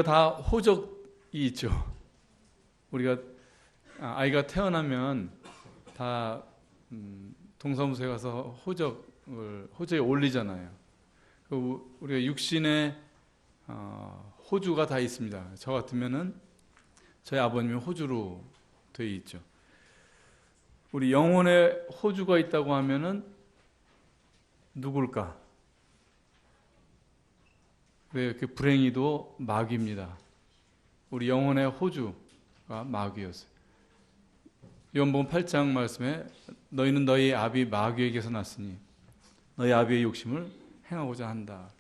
우리가 다 호적이 있죠. 우리가 아이가 태어나면 다 동사무소에 가서 호적에 올리잖아요. 우리가 육신에 호주가 다 있습니다. 저 같으면은 저희 아버님이 호주로 되어 있죠. 우리 영혼에 호주가 있다고 하면은 누굴까? 왜 그 불행히도 마귀입니다. 우리 영혼의 호주가 마귀였어요. 요한복음 8장 말씀에 너희는 너희 아비 마귀에게서 났으니 너희 아비의 욕심을 행하고자 한다.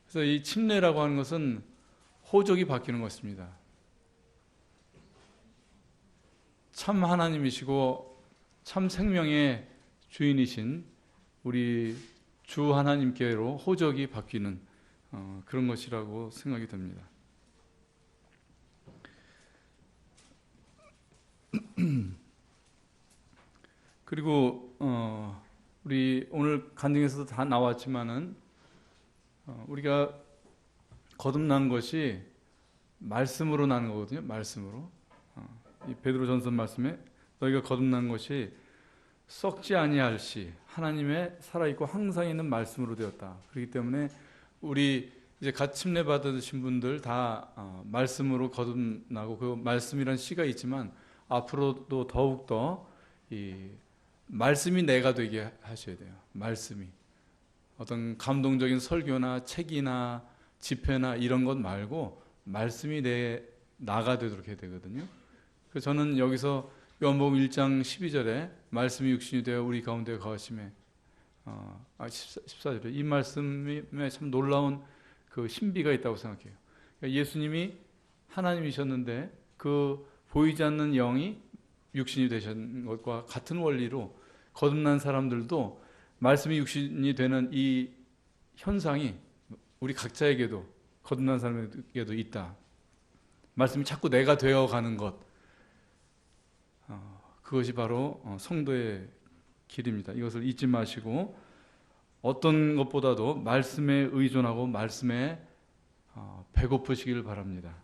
그래서 이 침례라고 하는 것은 호적이 바뀌는 것입니다. 참 하나님이시고 참 생명의 주인이신 우리 주 하나님께로 호적이 바뀌는 그런 것이라고 생각이 듭니다. 그리고 우리 오늘 간증에서도 다 나왔지만은 우리가 거듭난 것이 말씀으로 나는 거거든요. 말씀으로. 이 베드로전서 말씀에 너희가 거듭난 것이 썩지 아니할 시 하나님의 살아있고 항상 있는 말씀으로 되었다. 그렇기 때문에 우리 이제 갓 침례 받으신 분들 다 말씀으로 거듭나고 그 말씀이란 씨가 있지만 앞으로도 더욱더 이 말씀이 내가 되게 하셔야 돼요. 말씀이 어떤 감동적인 설교나 책이나 집회나 이런 것 말고 말씀이 내 나가 되도록 해야 되거든요. 그래서 저는 여기서 요한복음 1장 12절에 말씀이 육신이 되어 우리 가운데 거하심에 14절에 이 말씀에 참 놀라운 그 신비가 있다고 생각해요. 그러니까 예수님이 하나님이셨는데 그 보이지 않는 영이 육신이 되신 것과 같은 원리로 거듭난 사람들도 말씀이 육신이 되는 이 현상이 우리 각자에게도 거듭난 사람에게도 있다. 말씀이 자꾸 내가 되어가는 것, 그것이 바로 성도의 길입니다. 이것을 잊지 마시고 어떤 것보다도 말씀에 의존하고 말씀에 배고프시길 바랍니다.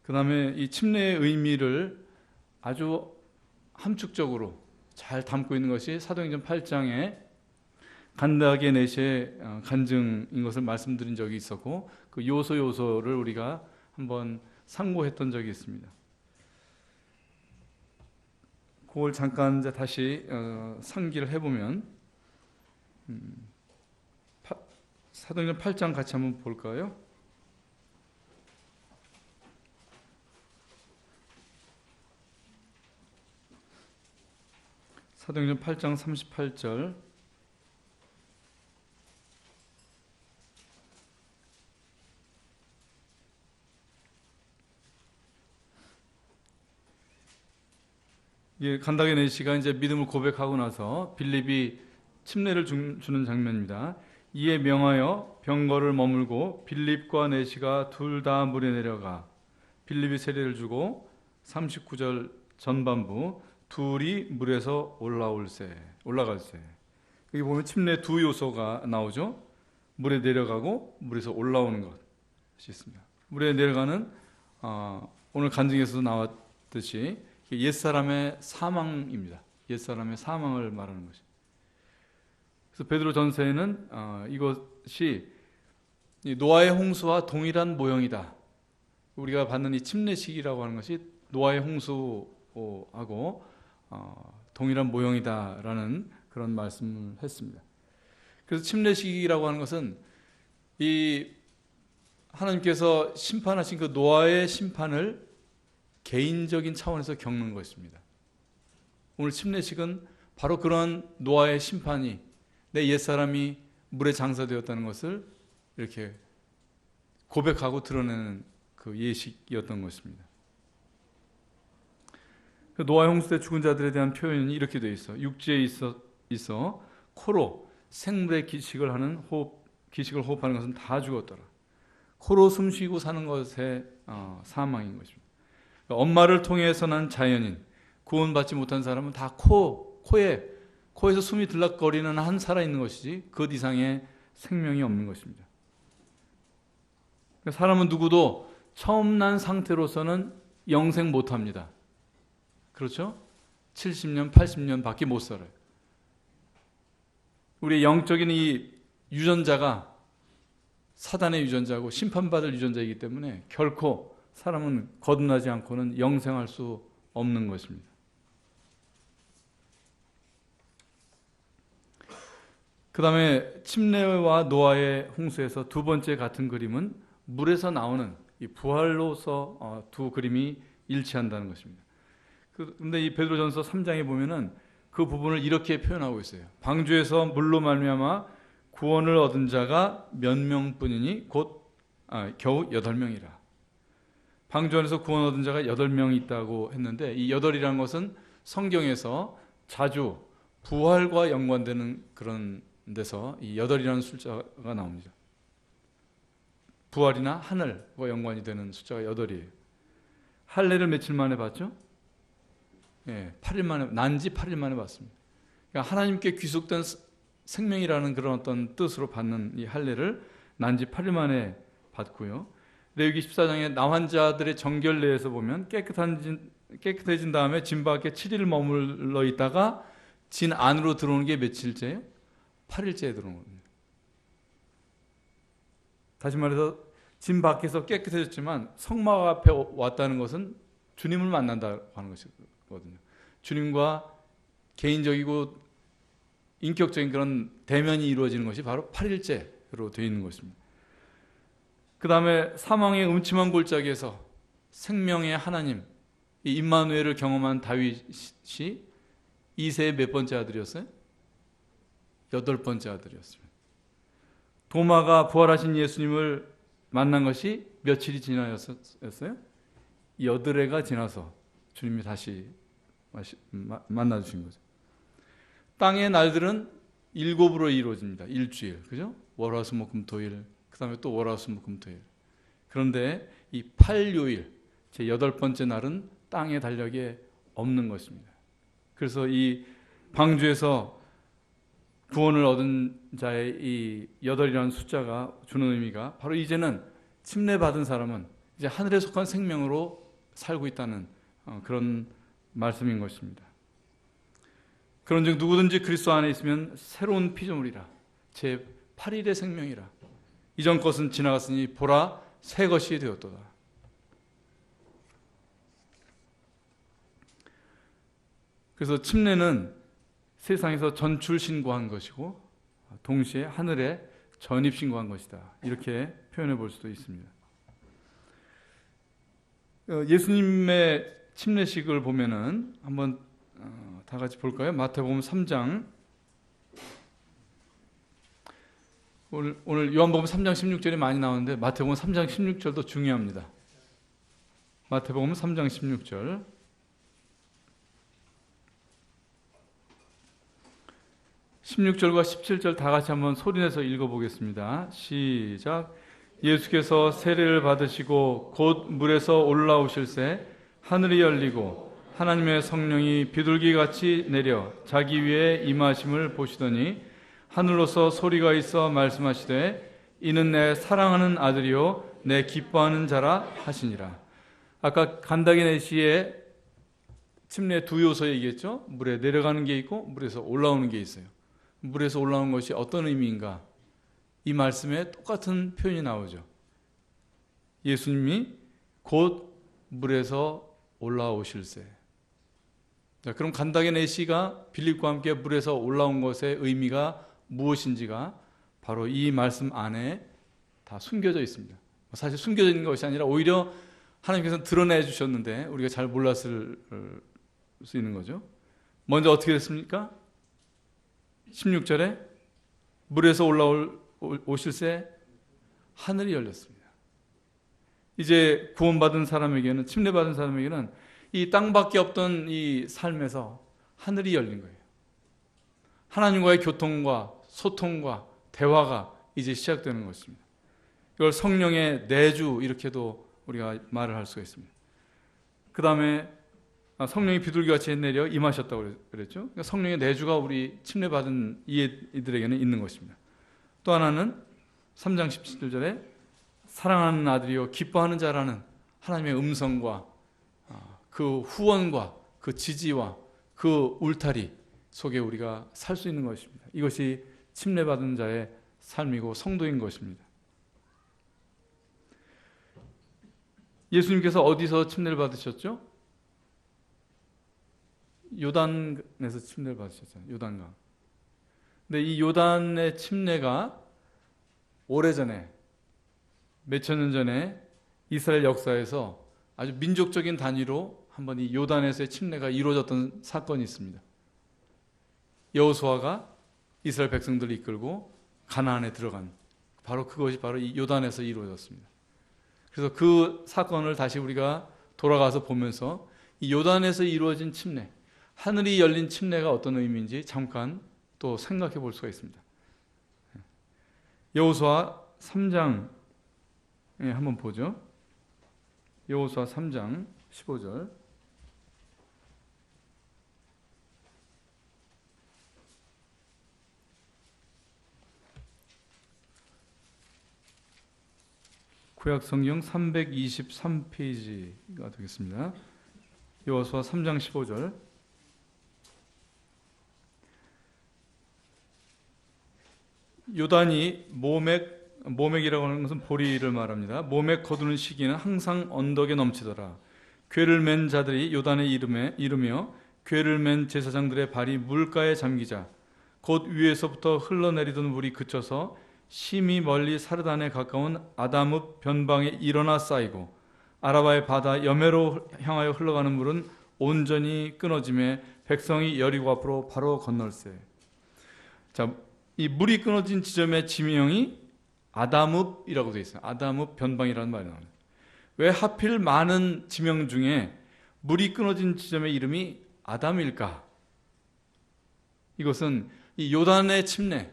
그 다음에 이 침례의 의미를 아주 함축적으로 잘 담고 있는 것이 사도행전 8장에 간다게 내시의 간증인 것을 말씀드린 적이 있었고 그 요소를 우리가 한번 상고했던 적이 있습니다. 그걸 잠깐 이제 다시 상기를 해보면 사도행전 8장 같이 한번 볼까요? 사도행전 8장 38절 간다게 내시가 이제 믿음을 고백하고 나서 빌립이 침례를 주는 장면입니다. 이에 명하여 병거를 머물고 빌립과 내시가 둘 다 물에 내려가 빌립이 세례를 주고 39절 전반부 둘이 물에서 올라갈세. 여기 보면 침례 두 요소가 나오죠. 물에 내려가고 물에서 올라오는 것이 있습니다. 물에 내려가는 오늘 간증에서도 나왔듯이 옛사람의 사망입니다. 옛사람의 사망을 말하는 것이. 그래서 베드로전서에는 이것이 노아의 홍수와 동일한 모형이다. 우리가 받는 이 침례식이라고 하는 것이 노아의 홍수하고 동일한 모형이다라는 그런 말씀을 했습니다. 그래서 침례식이라고 하는 것은 이 하나님께서 심판하신 그 노아의 심판을 개인적인 차원에서 겪는 것입니다. 오늘 침례식은 바로 그런 노아의 심판이 내 옛사람이 물에 장사되었다는 것을 이렇게 고백하고 드러내는 그 예식이었던 것입니다. 노아의 홍수 때 죽은 자들에 대한 표현이 이렇게 되어 있어. 육지에 있어 코로 생물의 기식을 호흡하는 것은 다 죽었더라. 코로 숨쉬고 사는 것의 사망인 것입니다. 엄마를 통해서 난 자연인, 구원받지 못한 사람은 다 코에서 숨이 들락거리는 한 살아있는 것이지 그 이상의 생명이 없는 것입니다. 사람은 누구도 처음 난 상태로서는 영생 못합니다. 그렇죠? 70년, 80년 밖에 못 살아요. 우리의 영적인 이 유전자가 사단의 유전자고 심판받을 유전자이기 때문에 결코 사람은 거듭나지 않고는 영생할 수 없는 것입니다. 그 다음에 침례와 노아의 홍수에서 두 번째 같은 그림은 물에서 나오는 이 부활로서 두 그림이 일치한다는 것입니다. 그런데 이 베드로전서 3장에 보면은 그 부분을 이렇게 표현하고 있어요. 방주에서 물로 말미암아 구원을 얻은 자가 몇 명뿐이니 겨우 8명이라. 방주 안에서 구원 얻은 자가 8명이 있다고 했는데 이 8이라는 것은 성경에서 자주 부활과 연관되는 그런 데서 이 8이라는 숫자가 나옵니다. 부활이나 하늘과 연관이 되는 숫자가 8이에요. 할례를 며칠 만에 봤죠? 8일 만에, 난지 8일 만에 봤습니다. 그러니까 하나님께 귀속된 생명이라는 그런 어떤 뜻으로 받는 이 할례를 난지 8일 만에 받고요. 레위기 14장에 나환자들의 정결례에서 보면 깨끗해진 다음에 진 밖에 7일 머물러 있다가 진 안으로 들어오는 게 며칠째예요? 8일째에 들어오는 겁니다. 다시 말해서 진 밖에서 깨끗해졌지만 성막 앞에 왔다는 것은 주님을 만난다고 하는 것이거든요. 주님과 개인적이고 인격적인 그런 대면이 이루어지는 것이 바로 8일째로 되어 있는 것입니다. 그 다음에 사망의 음침한 골짜기에서 생명의 하나님, 이 임마누엘을 경험한 다윗이 이세의 몇 번째 아들이었어요? 8번째 아들이었습니다. 도마가 부활하신 예수님을 만난 것이 며칠이 지나였어요? 8해가 지나서 주님이 다시 만나주신 거죠. 땅의 날들은 7으로 이루어집니다. 일주일, 그죠? 월화수목금토일, 그 다음에 또 월화수목금토일. 그런데 이 8요일, 제 8번째 날은 땅의 달력에 없는 것입니다. 그래서 이 방주에서 구원을 얻은 자의 이 8이라는 숫자가 주는 의미가 바로 이제는 침례받은 사람은 이제 하늘에 속한 생명으로 살고 있다는 그런 말씀인 것입니다. 그런즉 누구든지 그리스도 안에 있으면 새로운 피조물이라. 제 8일의 생명이라. 이전 것은 지나갔으니 보라 새 것이 되었도다. 그래서 침례는 세상에서 전출 신고한 것이고 동시에 하늘에 전입 신고한 것이다. 이렇게 표현해 볼 수도 있습니다. 예수님의 침례식을 보면은 한번 다 같이 볼까요? 마태복음 3장. 오늘 요한복음 3장 16절이 많이 나오는데 마태복음 3장 16절도 중요합니다. 마태복음 3장 16절. 16절과 17절 다 같이 한번 소리내서 읽어보겠습니다. 시작. 예수께서 세례를 받으시고 곧 물에서 올라오실새 하늘이 열리고 하나님의 성령이 비둘기같이 내려 자기 위에 임하심을 보시더니 하늘로서 소리가 있어 말씀하시되 이는 내 사랑하는 아들이요 내 기뻐하는 자라 하시니라. 아까 간다게 내시의 침례 두 요소 얘기했죠. 물에 내려가는 게 있고 물에서 올라오는 게 있어요. 물에서 올라오는 것이 어떤 의미인가? 이 말씀에 똑같은 표현이 나오죠. 예수님이 곧 물에서 올라오실세. 자, 그럼 간다게 내시가 빌립과 함께 물에서 올라온 것의 의미가 무엇인지가 바로 이 말씀 안에 다 숨겨져 있습니다. 사실 숨겨져 있는 것이 아니라 오히려 하나님께서 드러내 주셨는데 우리가 잘 몰랐을 수 있는 거죠. 먼저 어떻게 됐습니까? 16절에 물에서 올라오실새 하늘이 열렸습니다. 이제 구원받은 사람에게는, 침례받은 사람에게는 이 땅밖에 없던 이 삶에서 하늘이 열린 거예요. 하나님과의 교통과 소통과 대화가 이제 시작되는 것입니다. 이걸 성령의 내주 이렇게도 우리가 말을 할 수가 있습니다. 그 다음에 성령이 비둘기같이 내려 임하셨다고 그랬죠. 그러니까 성령의 내주가 우리 침례받은 이들에게는 있는 것입니다. 또 하나는 3장 17절에 사랑하는 아들이요 기뻐하는 자라는 하나님의 음성과 그 후원과 그 지지와 그 울타리 속에 우리가 살 수 있는 것입니다. 이것이 침례받은 자의 삶이고 성도인 것입니다. 예수님께서 어디서 침례를 받으셨죠? 요단에서 침례를 받으셨잖아요. 요단강. 근데 이 요단의 침례가 오래전에 몇천 년 전에 이스라엘 역사에서 아주 민족적인 단위로 한번 이 요단에서의 침례가 이루어졌던 사건이 있습니다. 여호수아가 이스라엘 백성들을 이끌고 가나안에 들어간 그것이 바로 이 요단에서 이루어졌습니다. 그래서 그 사건을 다시 우리가 돌아가서 보면서 이 요단에서 이루어진 침례, 하늘이 열린 침례가 어떤 의미인지 잠깐 또 생각해 볼 수가 있습니다. 여호수아 3장 한번 보죠. 여호수아 3장 15절. 구약 성경 323페이지가 되겠습니다. 여호수아 3장 15절. 요단이 모맥이라고 하는 것은 보리를 말합니다. 모맥 거두는 시기는 항상 언덕에 넘치더라. 궤를 맨 자들이 요단에 이르며 궤를 맨 제사장들의 발이 물가에 잠기자 곧 위에서부터 흘러내리던 물이 그쳐서 심히 멀리 사르단에 가까운 아담읍 변방에 일어나 쌓이고 아라바의 바다 여매로 향하여 흘러가는 물은 온전히 끊어짐에 백성이 여리고 앞으로 바로 건널세. 자, 이 물이 끊어진 지점의 지명이 아담읍이라고 되어 있어요. 아담읍 변방이라는 말이 나옵니다. 왜 하필 많은 지명 중에 물이 끊어진 지점의 이름이 아담일까? 이것은 이 요단의 침례,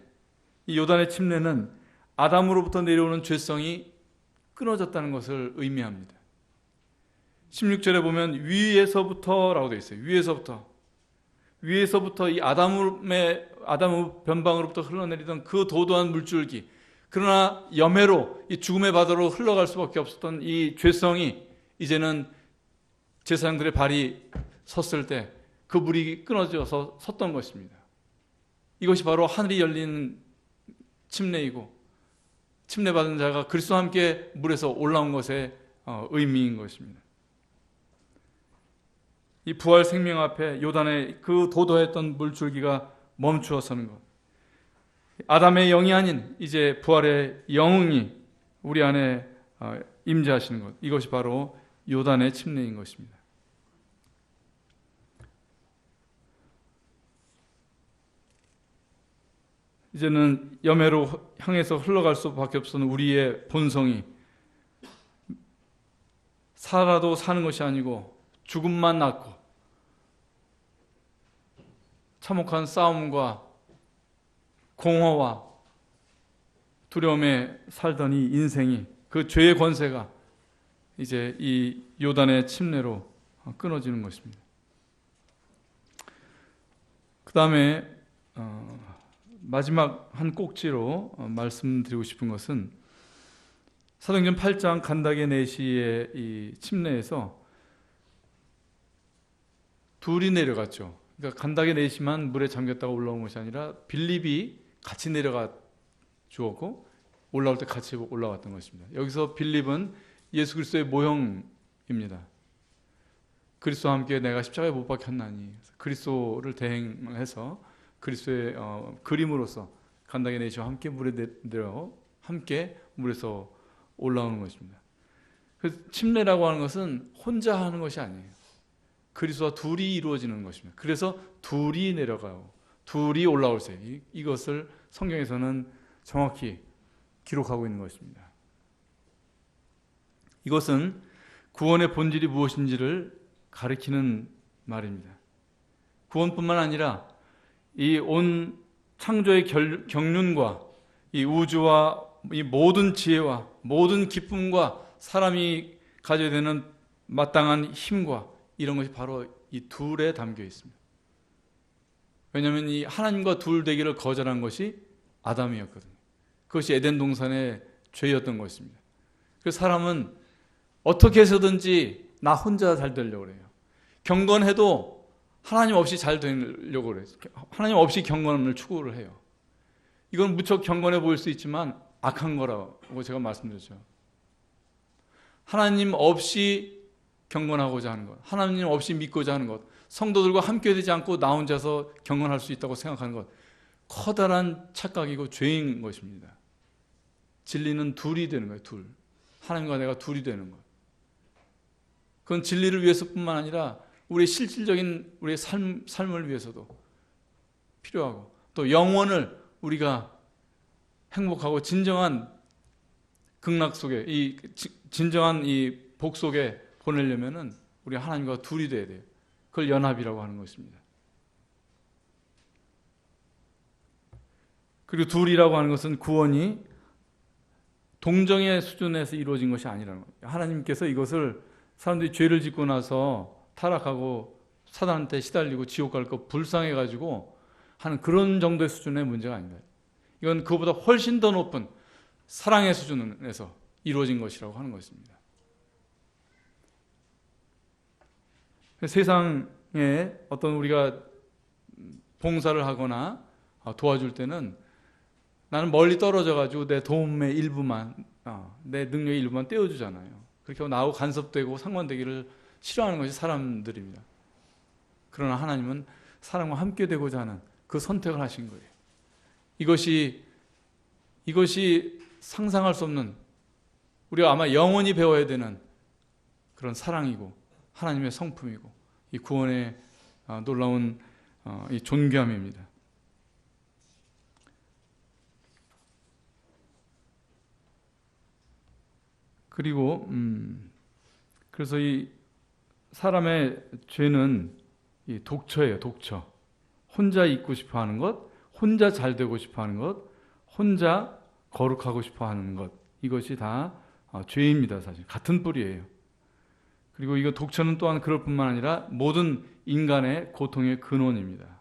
이 요단의 침례는 아담으로부터 내려오는 죄성이 끊어졌다는 것을 의미합니다. 16절에 보면 위에서부터라고 되어 있어요. 위에서부터 이 아담 변방으로부터 흘러내리던 그 도도한 물줄기, 그러나 여매로 이 죽음의 바다로 흘러갈 수밖에 없었던 이 죄성이 이제는 제사장들의 발이 섰을 때 그 물이 끊어져서 섰던 것입니다. 이것이 바로 하늘이 열린 침례이고 침례받은 자가 그리스도와 함께 물에서 올라온 것의 의미인 것입니다. 이 부활 생명 앞에 요단의 그 도도했던 물줄기가 멈추어 서는 것, 아담의 영이 아닌 이제 부활의 영이 우리 안에 임재하시는 것, 이것이 바로 요단의 침례인 것입니다. 이제는 여매로 향해서 흘러갈 수밖에 없었던 우리의 본성이 살아도 사는 것이 아니고 죽음만 낳고 참혹한 싸움과 공허와 두려움에 살던 이 인생이, 그 죄의 권세가 이제 이 요단의 침례로 끊어지는 것입니다. 그 다음에 마지막 한 꼭지로 말씀드리고 싶은 것은 사도행전 8장 간다게 내시의 이 침례에서 둘이 내려갔죠. 그러니까 간다게 내시만 물에 잠겼다가 올라온 것이 아니라 빌립이 같이 내려가 주었고 올라올 때 같이 올라왔던 것입니다. 여기서 빌립은 예수 그리스도의 모형입니다. 그리스도와 함께 내가 십자가에 못 박혔나니, 그리스도를 대행해서 그리스도의 그림으로서 간다게 내시와 함께 물에 내려 함께 물에서 올라오는 것입니다. 그래서 침례라고 하는 것은 혼자 하는 것이 아니에요. 그리스도와 둘이 이루어지는 것입니다. 그래서 둘이 내려가고 둘이 올라올세, 이것을 성경에서는 정확히 기록하고 있는 것입니다. 이것은 구원의 본질이 무엇인지를 가리키는 말입니다. 구원뿐만 아니라 이 온 창조의 경륜과 이 우주와 이 모든 지혜와 모든 기쁨과 사람이 가져야 되는 마땅한 힘과 이런 것이 바로 이 둘에 담겨 있습니다. 왜냐하면 이 하나님과 둘 되기를 거절한 것이 아담이었거든요. 그것이 에덴 동산의 죄였던 것입니다. 그래서 사람은 어떻게 해서든지 나 혼자 잘 되려고 그래요. 경건해도 하나님 없이 잘 되려고 그래요. 하나님 없이 경건을 추구를 해요. 이건 무척 경건해 보일 수 있지만 악한 거라고 제가 말씀드렸죠. 하나님 없이 경건하고자 하는 것, 하나님 없이 믿고자 하는 것, 성도들과 함께 되지 않고 나 혼자서 경건할 수 있다고 생각하는 것, 커다란 착각이고 죄인 것입니다. 진리는 둘이 되는 거예요. 둘. 하나님과 내가 둘이 되는 것. 그건 진리를 위해서뿐만 아니라 우리의 실질적인 우리의 삶을 위해서도 필요하고, 또 영혼을 우리가 행복하고 진정한 극락 속에, 이 진정한 이 복 속에 보내려면은 우리 하나님과 둘이 돼야 돼요. 그걸 연합이라고 하는 것입니다. 그리고 둘이라고 하는 것은 구원이 동정의 수준에서 이루어진 것이 아니라는 거예요. 하나님께서 이것을 사람들이 죄를 짓고 나서 타락하고 사단한테 시달리고 지옥 갈 거 불쌍해가지고 하는 그런 정도의 수준의 문제가 아니다. 이건 그보다 훨씬 더 높은 사랑의 수준에서 이루어진 것이라고 하는 것입니다. 세상에 어떤 우리가 봉사를 하거나 도와줄 때는 나는 멀리 떨어져가지고 내 도움의 일부만, 내 능력의 일부만 떼어주잖아요. 그렇게 하고 나하고 간섭되고 상관되기를 싫어하는 것이 사람들입니다. 그러나 하나님은 사람과 함께 되고자 하는 그 선택을 하신 거예요. 이것이 상상할 수 없는, 우리가 아마 영원히 배워야 되는 그런 사랑이고 하나님의 성품이고 이 구원의 놀라운 이 존귀함입니다. 그리고 그래서 이 사람의 죄는 이 독처예요. 독처. 혼자 있고 싶어하는 것, 혼자 잘 되고 싶어하는 것, 혼자 거룩하고 싶어하는 것, 이것이 다 죄입니다. 사실 같은 뿌리예요. 그리고 이거 독처는 또한 그럴 뿐만 아니라 모든 인간의 고통의 근원입니다.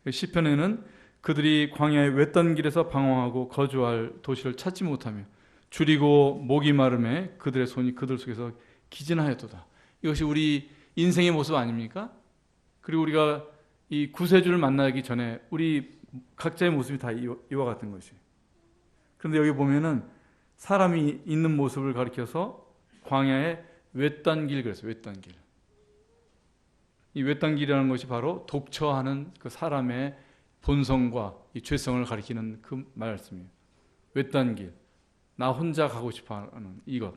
시편에는 그들이 광야의 외딴 길에서 방황하고 거주할 도시를 찾지 못하며 줄이고 목이 마름에 그들의 손이 그들 속에서 기진하였도다. 이것이 우리 인생의 모습 아닙니까? 그리고 우리가 이 구세주를 만나기 전에 우리 각자의 모습이 다 이와 같은 것이. 그런데 여기 보면은 사람이 있는 모습을 가리켜서 광야의 외딴 길 그랬어요. 외딴 길. 이 외딴 길이라는 것이 바로 독처하는 그 사람의 본성과 이 죄성을 가리키는 그 말씀이에요. 외딴 길. 나 혼자 가고 싶어하는 이것.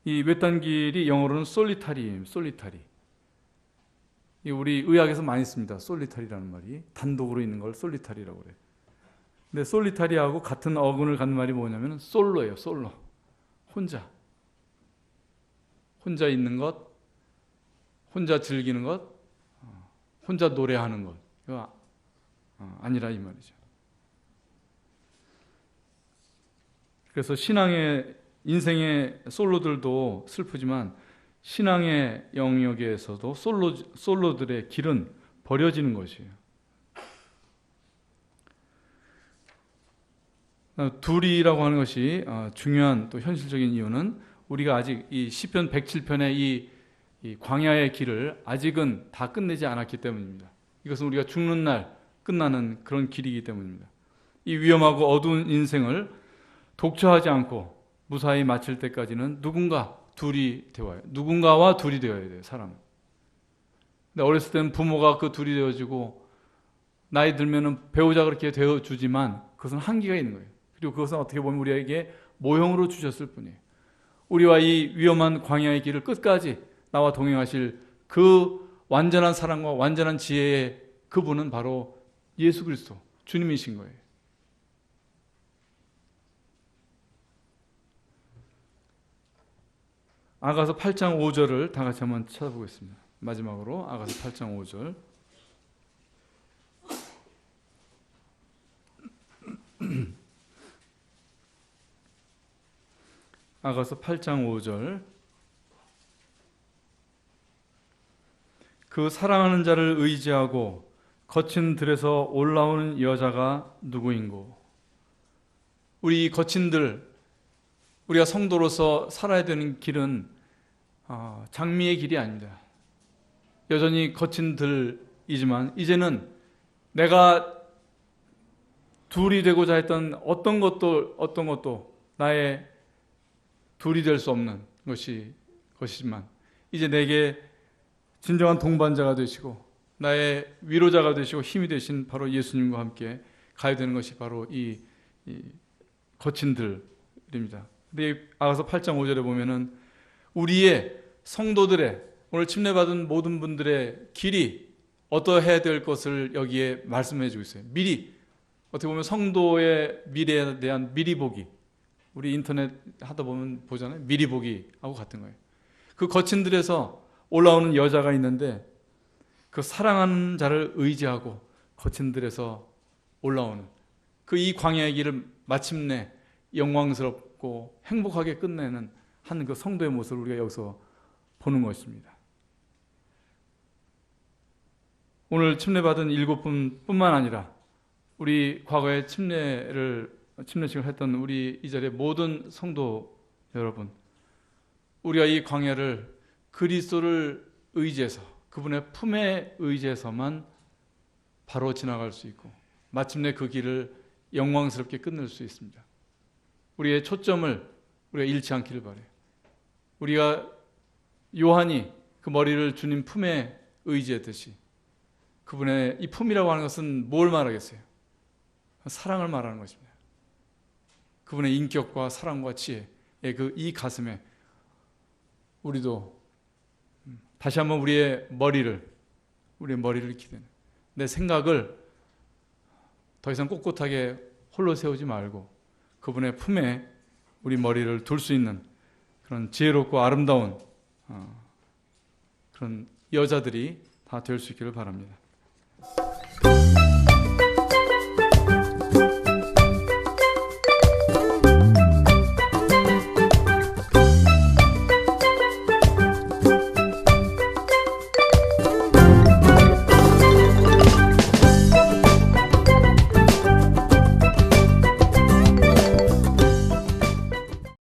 이 외딴 길이 영어로는 솔리타리예요. 솔리타리. 우리 의학에서 많이 씁니다. 솔리타리라는 말이. 단독으로 있는 걸 솔리타리라고 그래요. 근데 솔리타리하고 같은 어근을 갖는 말이 뭐냐면 솔로예요. 솔로. 혼자. 혼자 있는 것, 혼자 즐기는 것, 혼자 노래하는 것. 이거 아니라 이 말이죠. 그래서 신앙의 인생의 솔로들도 슬프지만 신앙의 영역에서도 솔로들의 길은 버려지는 것이에요. 둘이라고 하는 것이 중요한 또 현실적인 이유는 우리가 아직 이 시편 107편의 이 광야의 길을 아직은 다 끝내지 않았기 때문입니다. 이것은 우리가 죽는 날 끝나는 그런 길이기 때문입니다. 이 위험하고 어두운 인생을 독처하지 않고 무사히 마칠 때까지는 누군가와 둘이 되어야 돼요, 사람은. 근데 어렸을 때는 부모가 그 둘이 되어지고 나이 들면은 배우자 그렇게 되어주지만 그것은 한계가 있는 거예요. 그리고 그것은 어떻게 보면 우리에게 모형으로 주셨을 뿐이에요. 우리와 이 위험한 광야의 길을 끝까지 나와 동행하실 그 완전한 사랑과 완전한 지혜의 그분은 바로 예수 그리스도 주님이신 거예요. 아가서 8장 5절을 다 같이 한번 찾아보겠습니다. 마지막으로 아가서 8장 5절. 아가서 8장 5절. 그 사랑하는 자를 의지하고 거친 들에서 올라오는 여자가 누구인고? 우리 거친들, 우리가 성도로서 살아야 되는 길은 장미의 길이 아닙니다. 여전히 거친 들이지만 이제는 내가 둘이 되고자 했던 어떤 것도 나의 둘이 될 수 없는 것이지만 이제 내게 진정한 동반자가 되시고 나의 위로자가 되시고 힘이 되신 바로 예수님과 함께 가야 되는 것이 바로 이 거친 들입니다. 근데 아가서 8장 5절에 보면은 우리의 성도들의 오늘 침례받은 모든 분들의 길이 어떠해야 될 것을 여기에 말씀해 주고 있어요. 미리 어떻게 보면 성도의 미래에 대한 미리 보기, 우리 인터넷 하다 보면 보잖아요. 미리 보기하고 같은 거예요. 그 거친 들에서 올라오는 여자가 있는데 그 사랑하는 자를 의지하고 거친 들에서 올라오는 그 이 광야의 길을 마침내 영광스럽고 행복하게 끝내는 한 그 성도의 모습을 우리가 여기서 보는 것입니다. 오늘 침례받은 7분뿐만 아니라 우리 과거에 침례식을 했던 우리 이 자리의 모든 성도 여러분, 우리가 이 광야를 그리스도를 의지해서 그분의 품에 의지해서만 바로 지나갈 수 있고 마침내 그 길을 영광스럽게 끝낼 수 있습니다. 우리의 초점을 우리가 잃지 않기를 바라요. 우리가 요한이 그 머리를 주님 품에 의지했듯이 그분의 이 품이라고 하는 것은 뭘 말하겠어요? 사랑을 말하는 것입니다. 그분의 인격과 사랑과 지혜의 이 가슴에 우리도 다시 한번 우리의 머리를 기대는 내 생각을 더 이상 꼿꼿하게 홀로 세우지 말고 그분의 품에 우리 머리를 둘 수 있는 그런 지혜롭고 아름다운 그런 여자들이 다 될 수 있기를 바랍니다.